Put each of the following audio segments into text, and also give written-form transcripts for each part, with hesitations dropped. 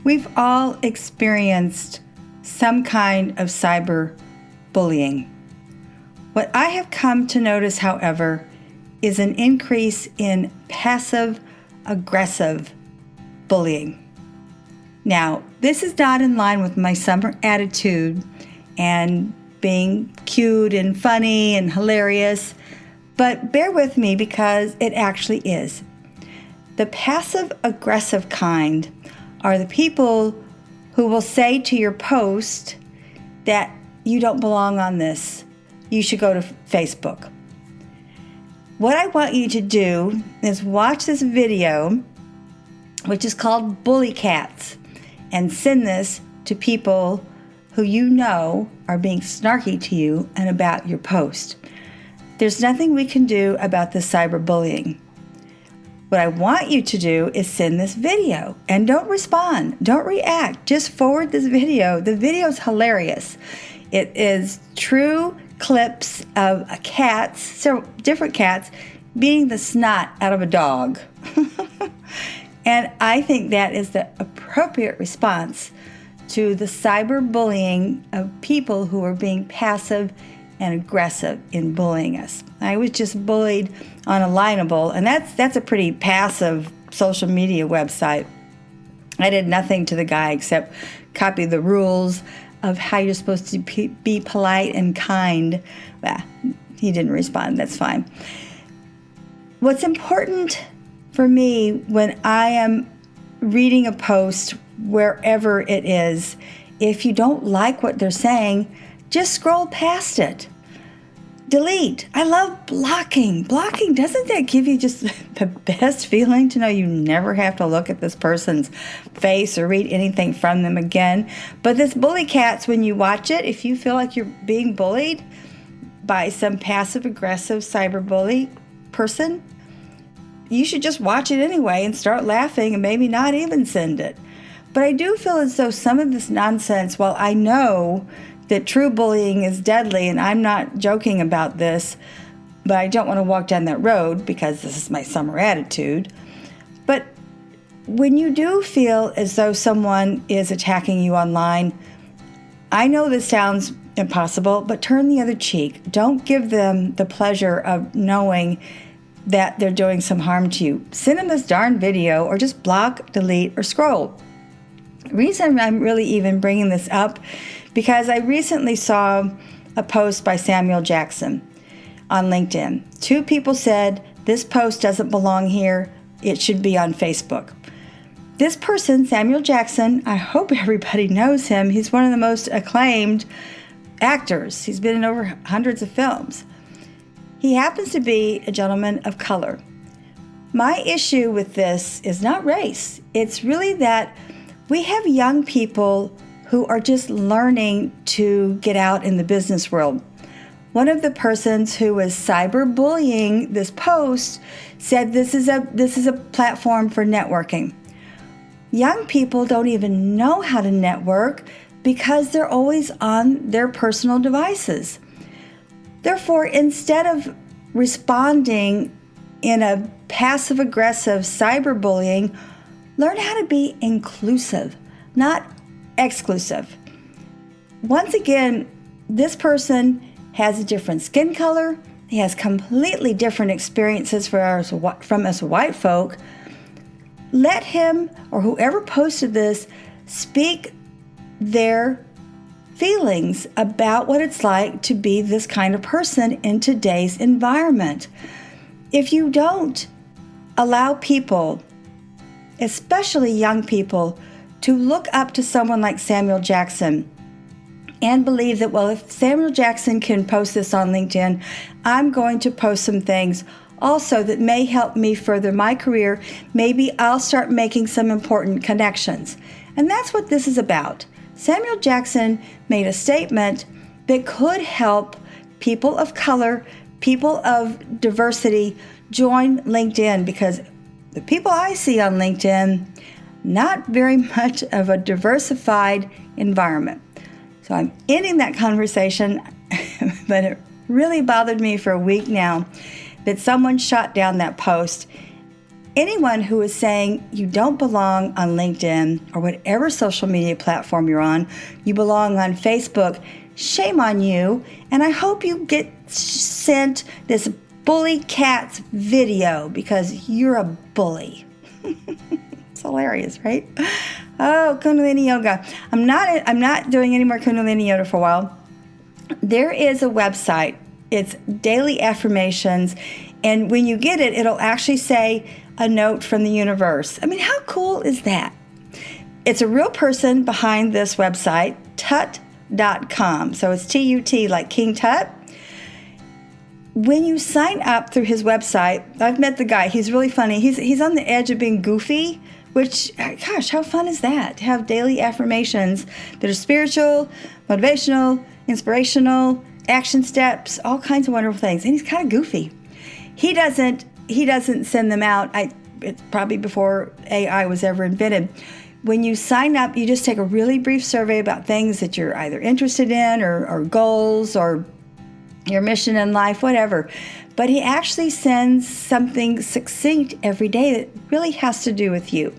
We've all experienced some kind of cyber bullying. What I have come to notice, however, is an increase in passive-aggressive bullying. Now, this is not in line with my summer attitude and being cute and funny and hilarious, but bear with me because it actually is. The passive-aggressive kind are the people who will say to your post that you don't belong on this. You should go to Facebook. What I want you to do is watch this video, which is called Bully Cats, and send this to people who you know are being snarky to you and about your post. There's nothing we can do about the cyberbullying. What I want you to do is send this video and don't respond, don't react, just forward this video. The video is hilarious. It is true clips of cats, several different cats, beating the snot out of a dog. And I think that is the appropriate response to the cyberbullying of people who are being passive and aggressive in bullying us. I was just bullied on a Lineable, and that's a pretty passive social media website. I did nothing to the guy except copy the rules of how you're supposed to be polite and kind. Well, he didn't respond. That's fine. What's important for me when I am reading a post, wherever it is, if you don't like what they're saying, just scroll past it. Delete. I love blocking. Blocking, doesn't that give you just the best feeling to know you never have to look at this person's face or read anything from them again? But this Bully Cats, when you watch it, if you feel like you're being bullied by some passive-aggressive cyberbully person, you should just watch it anyway and start laughing and maybe not even send it. But I do feel as though some of this nonsense, while I know that true bullying is deadly, and I'm not joking about this, but I don't want to walk down that road because this is my summer attitude. But when you do feel as though someone is attacking you online, I know this sounds impossible, but turn the other cheek. Don't give them the pleasure of knowing that they're doing some harm to you. Send them this darn video or just block, delete, or scroll. The reason I'm really even bringing this up because I recently saw a post by Samuel Jackson on LinkedIn. 2 people said, this post doesn't belong here, it should be on Facebook. This person, Samuel Jackson, I hope everybody knows him. He's one of the most acclaimed actors. He's been in over hundreds of films. He happens to be a gentleman of color. My issue with this is not race. It's really that we have young people who are just learning to get out in the business world. One of the persons who was cyberbullying this post said this is a platform for networking. Young people don't even know how to network because they're always on their personal devices. Therefore, instead of responding in a passive-aggressive cyberbullying, learn how to be inclusive, not exclusive. Once again, this person has a different skin color. He has completely different experiences from us white folk. Let him or whoever posted this speak their feelings about what it's like to be this kind of person in today's environment. If you don't allow people, especially young people, to look up to someone like Samuel Jackson and believe that, well, if Samuel Jackson can post this on LinkedIn, I'm going to post some things also that may help me further my career. Maybe I'll start making some important connections. And that's what this is about. Samuel Jackson made a statement that could help people of color, people of diversity join LinkedIn, because the people I see on LinkedIn, not very much of a diversified environment. So I'm ending that conversation, but it really bothered me for a week now that someone shot down that post. anyone who is saying you don't belong on LinkedIn or whatever social media platform you're on, you belong on Facebook, shame on you. And I hope you get sent this bully cats video because you're a bully. It's hilarious, right? Oh, Kundalini yoga. I'm not doing any more Kundalini yoga for a while. There is a website. It's daily affirmations. And when you get it, it'll actually say a note from the universe. I mean, how cool is that? It's a real person behind this website, Tut.com. So it's T-U-T, like King Tut. When you sign up through his website, I've met the guy. He's really funny. He's on the edge of being goofy, which, gosh, how fun is that? To have daily affirmations that are spiritual, motivational, inspirational, action steps, all kinds of wonderful things. And he's kind of goofy. He doesn't send them out. It's probably before AI was ever invented. When you sign up, you just take a really brief survey about things that you're either interested in or goals or your mission in life, whatever. But he actually sends something succinct every day that really has to do with you.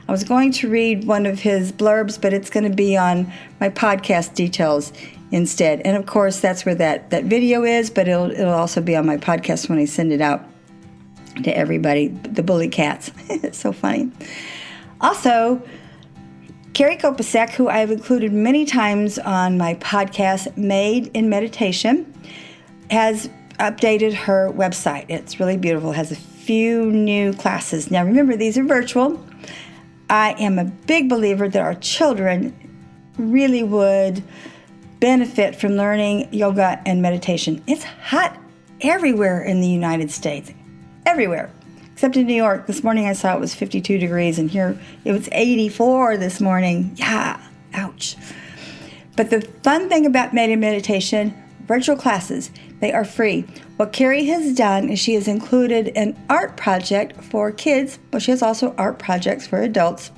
I was going to read one of his blurbs, but it's going to be on my podcast details instead. And of course, that's where that video is, but it'll also be on my podcast when I send it out to everybody, the bully cats. It's so funny. Also, Carrie Kopasek, who I've included many times on my podcast, Made in Meditation, has updated her website. It's really beautiful. It has a few new classes. Now, remember, these are virtual. I am a big believer that our children really would benefit from learning yoga and meditation. It's hot everywhere in the United States. Everywhere. Except in New York. This morning I saw it was 52 degrees, and here it was 84 this morning. Yeah, ouch. But the fun thing about Made in Meditation, virtual classes, they are free. What Carrie has done is she has included an art project for kids, but she has also art projects for adults.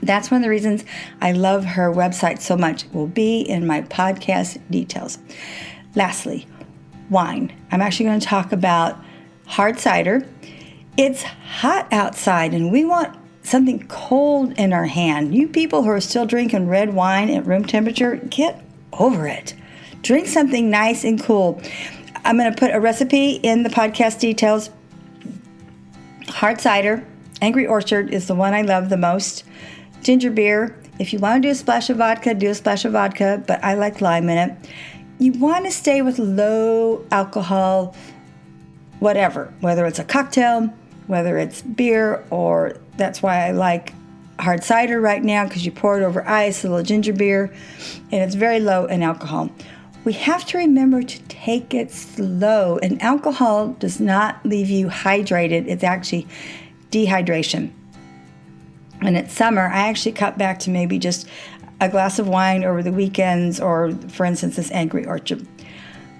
That's one of the reasons I love her website so much. It will be in my podcast details. Lastly, wine. I'm actually going to talk about hard cider. It's hot outside, and we want something cold in our hand. You people who are still drinking red wine at room temperature, get over it. Drink something nice and cool. I'm going to put a recipe in the podcast details. Hard cider, Angry Orchard is the one I love the most. Ginger beer. If you want to do a splash of vodka, do a splash of vodka, but I like lime in it. You want to stay with low alcohol, whatever, whether it's a cocktail, whether it's beer, or that's why I like hard cider right now, because you pour it over ice, a little ginger beer, and it's very low in alcohol. We have to remember to take it slow, and alcohol does not leave you hydrated. It's actually dehydration. When it's summer, I actually cut back to maybe just a glass of wine over the weekends, or, for instance, this Angry Orchard.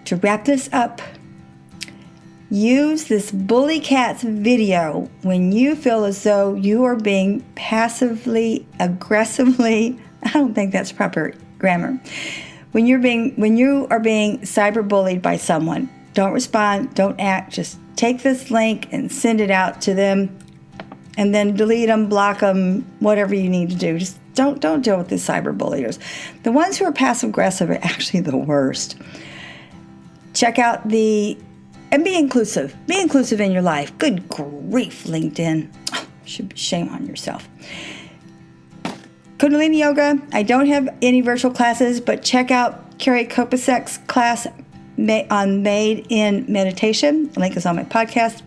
To wrap this up, use this Bully Cats video when you feel as though you are being passively, aggressively, I don't think that's proper grammar. When you are being cyberbullied by someone, don't respond, don't act, just take this link and send it out to them, and then delete them, block them, whatever you need to do. Just don't deal with the cyberbulliers. The ones who are passive-aggressive are actually the worst. Check out and be inclusive. Be inclusive in your life. Good grief, LinkedIn. Should be shame on yourself. Kundalini Yoga. I don't have any virtual classes, but check out Carrie Kopasek's class on Made in Meditation. The link is on my podcast.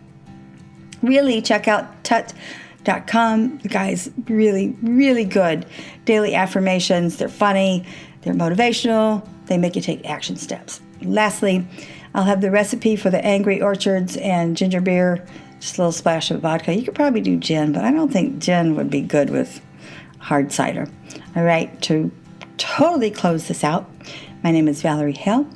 Really check out Tut.com. The guy's really, really good. Daily affirmations. They're funny. They're motivational. They make you take action steps. Lastly, I'll have the recipe for the Angry Orchards and ginger beer, just a little splash of vodka. You could probably do gin, but I don't think gin would be good with hard cider. All right, to totally close this out, my name is Valerie Hale.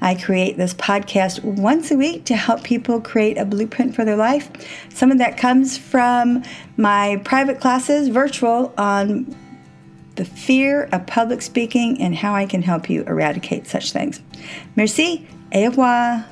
I create this podcast once a week to help people create a blueprint for their life. Some of that comes from my private classes, virtual, on the fear of public speaking and how I can help you eradicate such things. Merci. Au revoir.